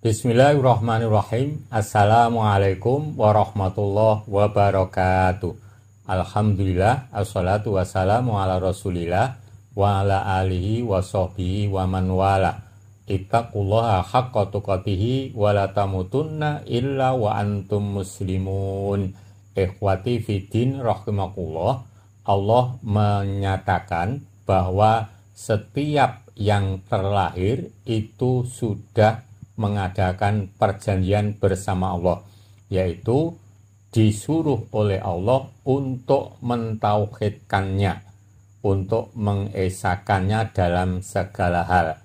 Bismillahirrahmanirrahim. Assalamualaikum warahmatullahi wabarakatuh. Alhamdulillah, assalatu wassalamu ala rasulillah wa ala alihi wa sahbihi wa man wala. Ittaqullaha haqqa tuqatihi wa la tamutunna illa wa antum muslimun. Ikhwati fiddin rahimakumullah. Allah menyatakan bahwa setiap yang terlahir itu sudah mengadakan perjanjian bersama Allah, yaitu disuruh oleh Allah untuk mentauhidkannya, untuk mengesakannya dalam segala hal.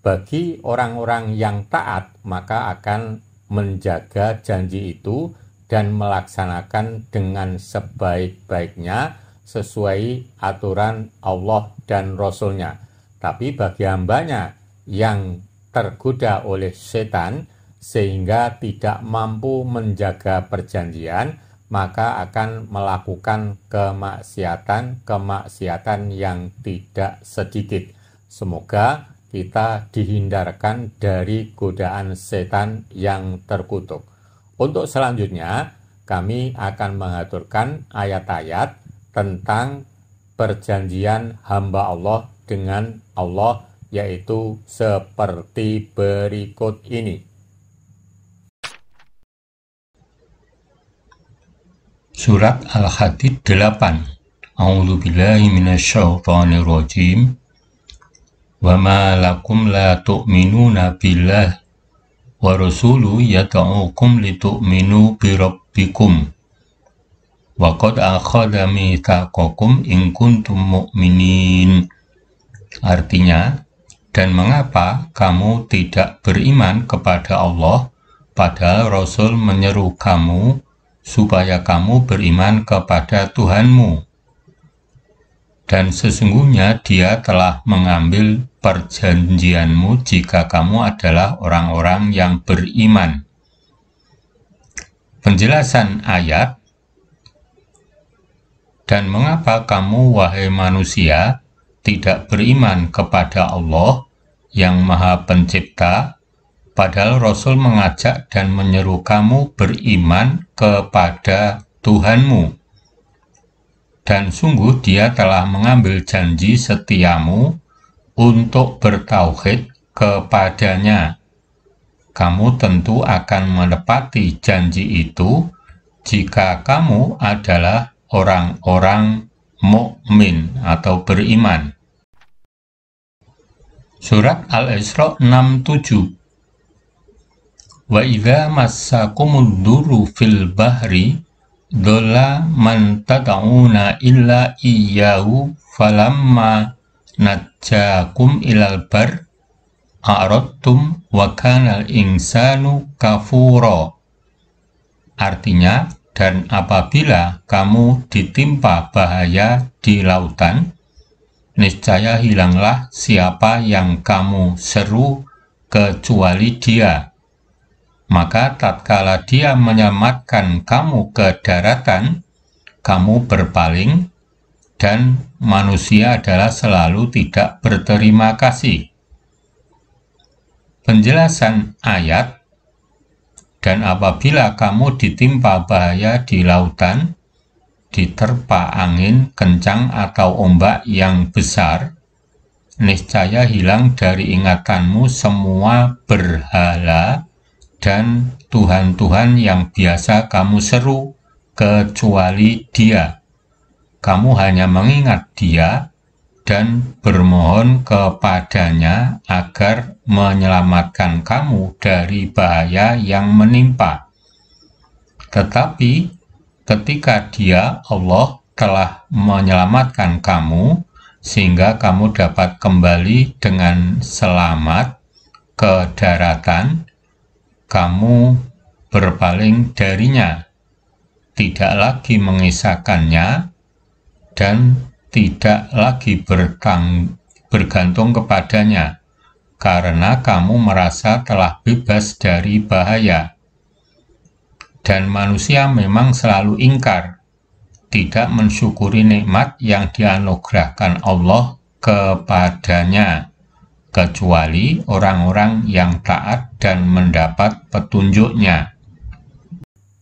Bagi orang-orang yang taat, maka akan menjaga janji itu dan melaksanakan dengan sebaik-baiknya sesuai aturan Allah dan Rasul-Nya. Tapi bagi hambanya yang tergoda oleh setan sehingga tidak mampu menjaga perjanjian, maka akan melakukan kemaksiatan yang tidak sedikit. Semoga kita dihindarkan dari godaan setan yang terkutuk. Untuk selanjutnya, kami akan mengaturkan ayat-ayat tentang perjanjian hamba Allah dengan Allah, yaitu seperti berikut ini. Surat Al-Hadid 8. A'udzubillahi minasyaitonirrajim. Wa ma lakum la tu'minuna billah wa rasulu yad'ukum litu'minu bi rabbikum wa qad akhadha mitsaqakum in kuntum mu'minin. Artinya, dan mengapa kamu tidak beriman kepada Allah, padahal Rasul menyeru kamu supaya kamu beriman kepada Tuhanmu? Dan sesungguhnya Dia telah mengambil perjanjianmu jika kamu adalah orang-orang yang beriman. Penjelasan ayat, dan mengapa kamu, wahai manusia, tidak beriman kepada Allah yang Maha Pencipta, padahal Rasul mengajak dan menyeru kamu beriman kepada Tuhanmu. Dan sungguh Dia telah mengambil janji setiamu untuk bertauhid kepadanya. Kamu tentu akan menepati janji itu jika kamu adalah orang-orang mukmin atau beriman. Surat Al-Isra 6:7. Wa idza massakumud durru fil bahri dhalla man tad'una illa iyyahu falamma najjakum ilal bar a'radtum wa kanal insanu kafura. Artinya, dan apabila kamu ditimpa bahaya di lautan, niscaya hilanglah siapa yang kamu seru kecuali Dia. Maka tatkala Dia menyelamatkan kamu ke daratan, kamu berpaling, dan manusia adalah selalu tidak berterima kasih. Penjelasan ayat, dan apabila kamu ditimpa bahaya di lautan, diterpa angin kencang atau ombak yang besar, niscaya hilang dari ingatanmu semua berhala dan Tuhan-Tuhan yang biasa kamu seru kecuali Dia. Kamu hanya mengingat Dia dan bermohon kepadanya agar menyelamatkan kamu dari bahaya yang menimpa. Tetapi ketika Dia, Allah, telah menyelamatkan kamu, sehingga kamu dapat kembali dengan selamat ke daratan, kamu berpaling darinya, tidak lagi mengisahkannya, dan tidak lagi bergantung kepadanya, karena kamu merasa telah bebas dari bahaya. Dan manusia memang selalu ingkar, tidak mensyukuri nikmat yang dianugerahkan Allah kepadanya, kecuali orang-orang yang taat dan mendapat petunjuknya.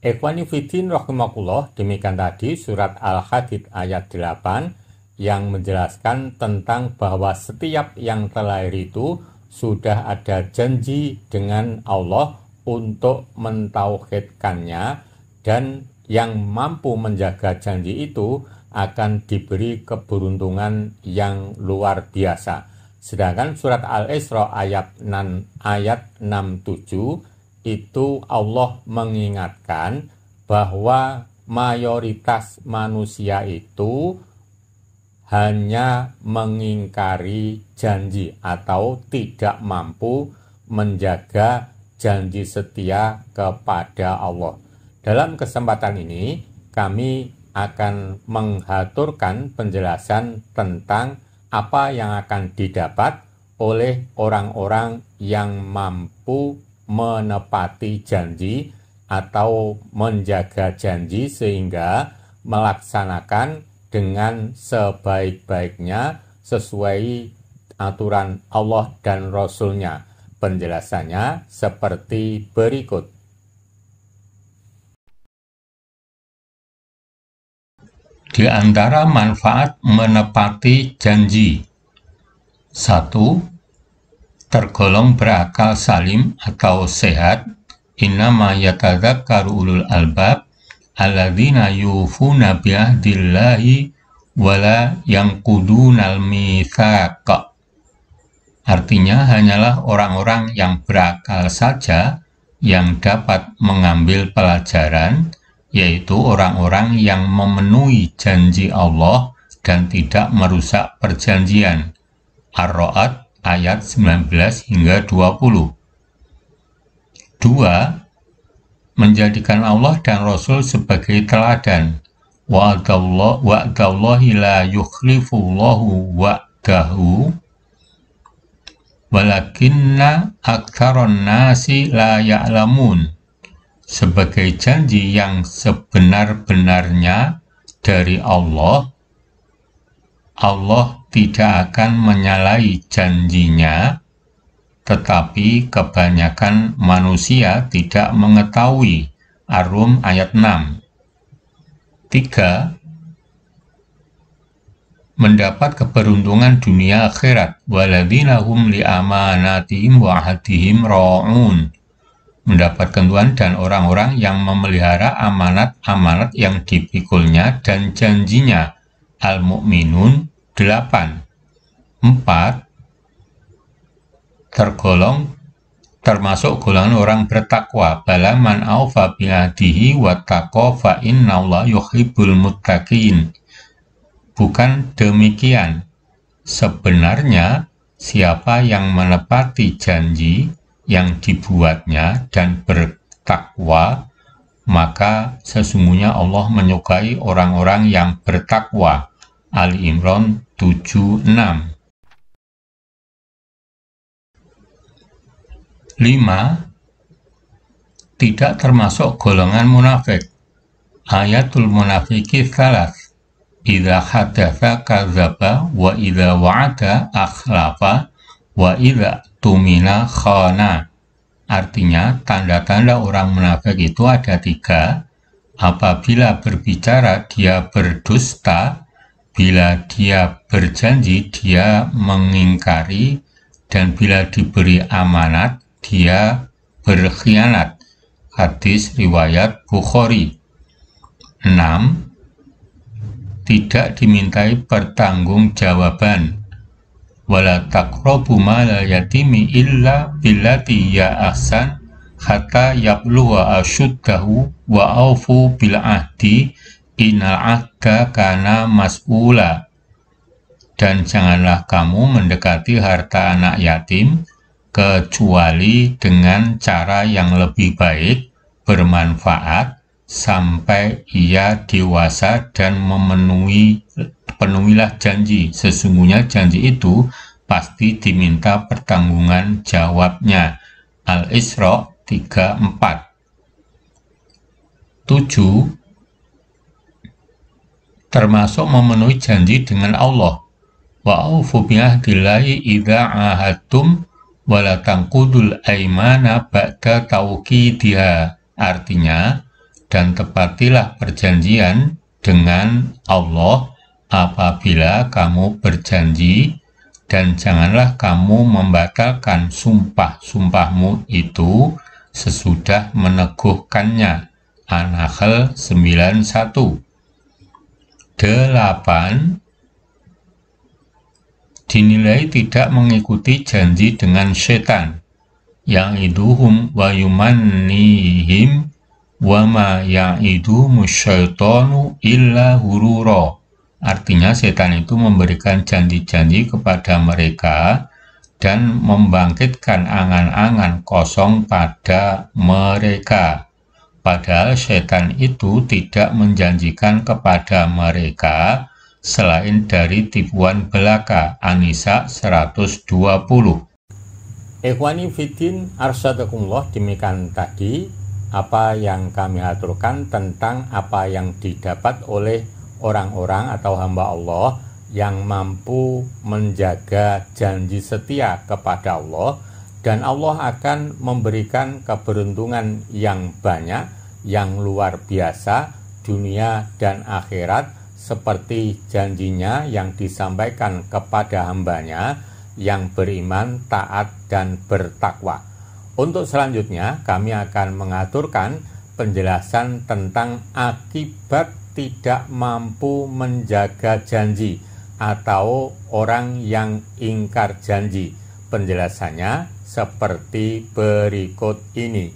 Ikhwani Fiddin rahimakumullah, demikian tadi surat Al-Hadid ayat 8 yang menjelaskan tentang bahwa setiap yang terlahir itu sudah ada janji dengan Allah untuk mentauhidkannya, dan yang mampu menjaga janji itu akan diberi keberuntungan yang luar biasa. Sedangkan surat Al-Isra ayat 67 itu Allah mengingatkan bahwa mayoritas manusia itu hanya mengingkari janji atau tidak mampu menjaga janji setia kepada Allah. Dalam kesempatan ini kami akan mengaturkan penjelasan tentang apa yang akan didapat oleh orang-orang yang mampu menepati janji atau menjaga janji sehingga melaksanakan dengan sebaik-baiknya sesuai aturan Allah dan Rasul-Nya. Penjelasannya seperti berikut. Di antara manfaat menepati janji: 1. Tergolong berakal salim atau sehat. Innama yatadzakkaru ulul albab alladzina yufuna bi'ahdillahi wala yanqudunal mitsaq. Artinya hanyalah orang-orang yang berakal saja yang dapat mengambil pelajaran, yaitu orang-orang yang memenuhi janji Allah dan tidak merusak perjanjian. Ar-Ra'd ayat 19 hingga 20. 2. Menjadikan Allah dan Rasul sebagai teladan. Wa'dallahi la yukhlifullahu wa'dahu walakinna aktsaron nasi la ya'lamun. Sebagai janji yang sebenar-benarnya dari Allah, Allah tidak akan menyalahi janjinya, tetapi kebanyakan manusia tidak mengetahui. Ar-Rum ayat 6. 3. Mendapat keberuntungan dunia akhirat. Waladzina hum li amanatihim wa ahdihim ra'un. Mendapatkan Tuhan dan orang-orang yang memelihara amanat-amanat yang dipikulnya dan janjinya. Al-Mu'minun 8. 4. Termasuk golongan orang bertakwa. Bala man aufa bi'ahdihi wattaqa fa innallaha yuhibbul muttaqin. Bukan demikian. Sebenarnya siapa yang menepati janji yang dibuatnya dan bertakwa, maka sesungguhnya Allah menyukai orang-orang yang bertakwa. Ali Imran 7:6. 5. Tidak termasuk golongan munafik. Ayatul munafiki salas. Idza hadatsa kadzaba wa idza wa'ada akhlafa wa idza tumina khana. Artinya, tanda-tanda orang munafik itu ada 3. Apabila berbicara, dia berdusta. Bila dia berjanji, dia mengingkari. Dan bila diberi amanat, dia berkhianat. Hadis riwayat Bukhari. 6. Tidak dimintai pertanggungjawaban. Wala taqrabu malal yatimi illa billati ya ahsan hatta yablugha ashuddahu wa aufu bil ahdi innal ahda kana mas'ula. Dan janganlah kamu mendekati harta anak yatim kecuali dengan cara yang lebih baik, bermanfaat, sampai ia dewasa dan penuhilah janji. Sesungguhnya janji itu pasti diminta pertanggungan jawabnya. Al-Isra 3:4. 7. Termasuk memenuhi janji dengan Allah. Wa aufu bi'ahdillahi idza ahadtum wa la tanqudul aimana ba'da tauqidiha. Artinya, dan tepatilah perjanjian dengan Allah apabila kamu berjanji, dan janganlah kamu membatalkan sumpah-sumpahmu itu sesudah meneguhkannya. An-Nahl 91. 8. Dinilai tidak mengikuti janji dengan setan. Ya'iduhum wa yumannihim wa ma ya'iduhumus syaitanu illa hurura. Artinya setan itu memberikan janji-janji kepada mereka dan membangkitkan angan-angan kosong pada mereka. Padahal setan itu tidak menjanjikan kepada mereka selain dari tipuan belaka. An-Nisa 120. Ikhwani fiddin arsyadakumullah, demikian tadi apa yang kami aturkan tentang apa yang didapat oleh orang-orang atau hamba Allah yang mampu menjaga janji setia kepada Allah, dan Allah akan memberikan keberuntungan yang banyak, yang luar biasa, dunia dan akhirat, seperti janjinya yang disampaikan kepada hambanya yang beriman, taat, dan bertakwa. Untuk selanjutnya, kami akan mengaturkan penjelasan tentang akibat tidak mampu menjaga janji atau orang yang ingkar janji. Penjelasannya seperti berikut ini.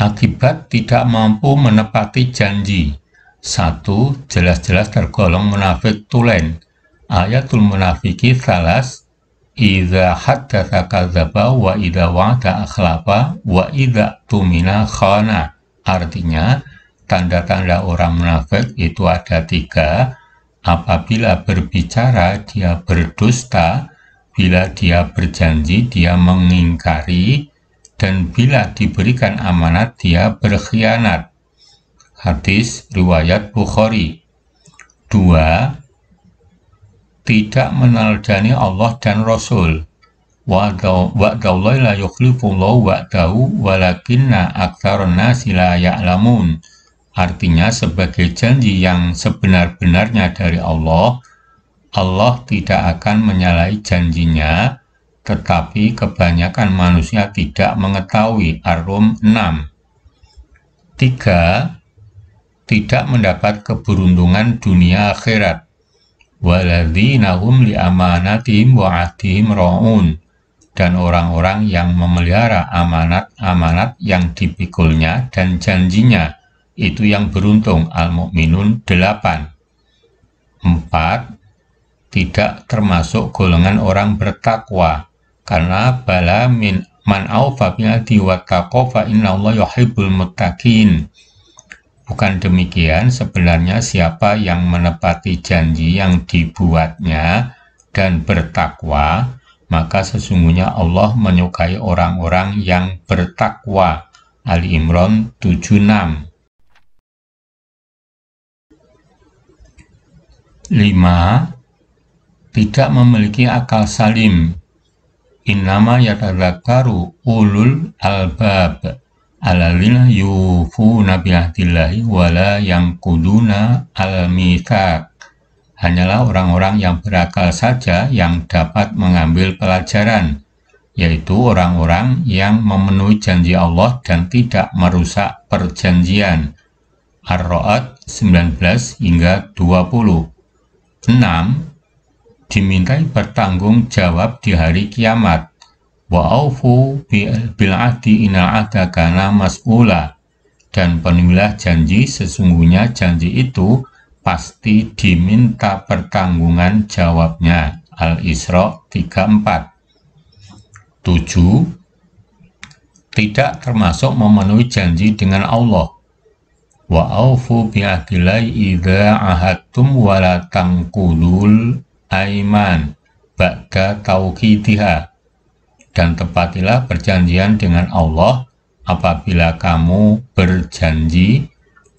Akibat tidak mampu menepati janji. 1. Jelas-jelas tergolong munafik tulen. Ayatul munafiki salas. Idza haddatsa kadzdzaba wa idza wa'ada akhlafa wa idza tumina khana. Artinya, tanda-tanda orang munafik itu ada 3. Apabila berbicara dia berdusta, bila dia berjanji dia mengingkari, dan bila diberikan amanat dia berkhianat. Hadis riwayat Bukhari. 2. Tidak meneladani Allah dan Rasul. Wa'dallahi la yukhlifullahu wa'dahu walakinna aktsarun nasi la ya'lamun. Artinya, sebagai janji yang sebenar-benarnya dari Allah, Allah tidak akan menyalahi janjinya, tetapi kebanyakan manusia tidak mengetahui. Ar-Rum 6. 3. Tidak mendapat keberuntungan dunia akhirat. Waladzina hum li amanatihim wa ahdihim ra'un. Dan orang-orang yang memelihara amanat-amanat yang dipikulnya dan janjinya, itu yang beruntung. Al-Mu'minun 8. 4. Tidak termasuk golongan orang bertakwa. Karena bala min man aufa bi'ahdi wa taqwa fa innallaha yuhibbul muttaqin. Bukan demikian, sebenarnya siapa yang menepati janji yang dibuatnya dan bertakwa, maka sesungguhnya Allah menyukai orang-orang yang bertakwa. Ali Imran 76. 5. Tidak memiliki akal salim. Innama yatadzakkaru ulul albab alladzina yufuna bi'ahdillahi wa la yanquduna al-mitsaq. Hanyalah orang-orang yang berakal saja yang dapat mengambil pelajaran, yaitu orang-orang yang memenuhi janji Allah dan tidak merusak perjanjian. Ar-Ra'd 19 hingga 20. 6. Dimintai bertanggung jawab di hari kiamat. Wa aufu bil ahdi inal ahda kana mas'ula. Dan penuhilah janji, sesungguhnya janji itu pasti diminta pertanggungan jawabnya. Al-Isra 34. 7. Tidak termasuk memenuhi janji dengan Allah. Wa aufu bi ahdillahi idza ahadtum wa la tanqudul aiman ba'da tauqidiha. Dan tepatilah perjanjian dengan Allah apabila kamu berjanji,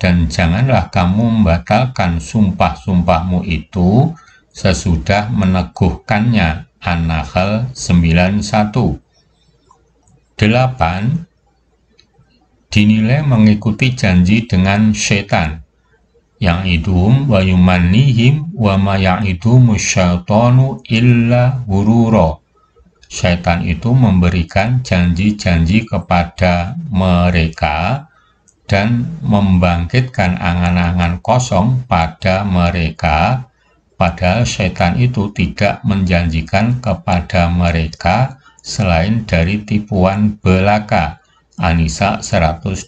dan janganlah kamu membatalkan sumpah-sumpahmu itu sesudah meneguhkannya. An-Nahl 91. 8. Dinilai mengikuti janji dengan syaitan. Ya'idhum wa yumannihim wa ma ya'idumu syaitanu illa ghurura. Syaitan itu memberikan janji-janji kepada mereka dan membangkitkan angan-angan kosong pada mereka, padahal syaitan itu tidak menjanjikan kepada mereka selain dari tipuan belaka. An-Nisa 120.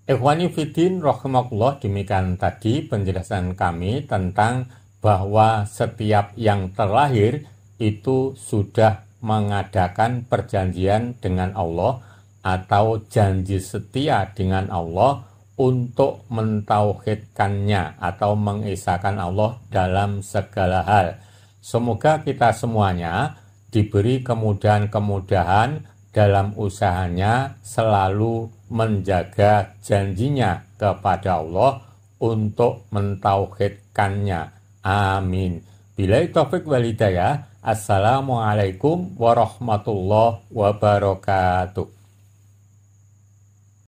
Ikhwani Fiddin rahimakumullah, demikian tadi penjelasan kami tentang bahwa setiap yang terlahir itu sudah mengadakan perjanjian dengan Allah atau janji setia dengan Allah untuk mentauhidkannya atau mengesahkan Allah dalam segala hal. Semoga kita semuanya diberi kemudahan-kemudahan dalam usahanya selalu menjaga janjinya kepada Allah untuk mentauhidkannya. Amin. Billahi taufiq wal hidayah. Assalamualaikum warahmatullahi wabarakatuh.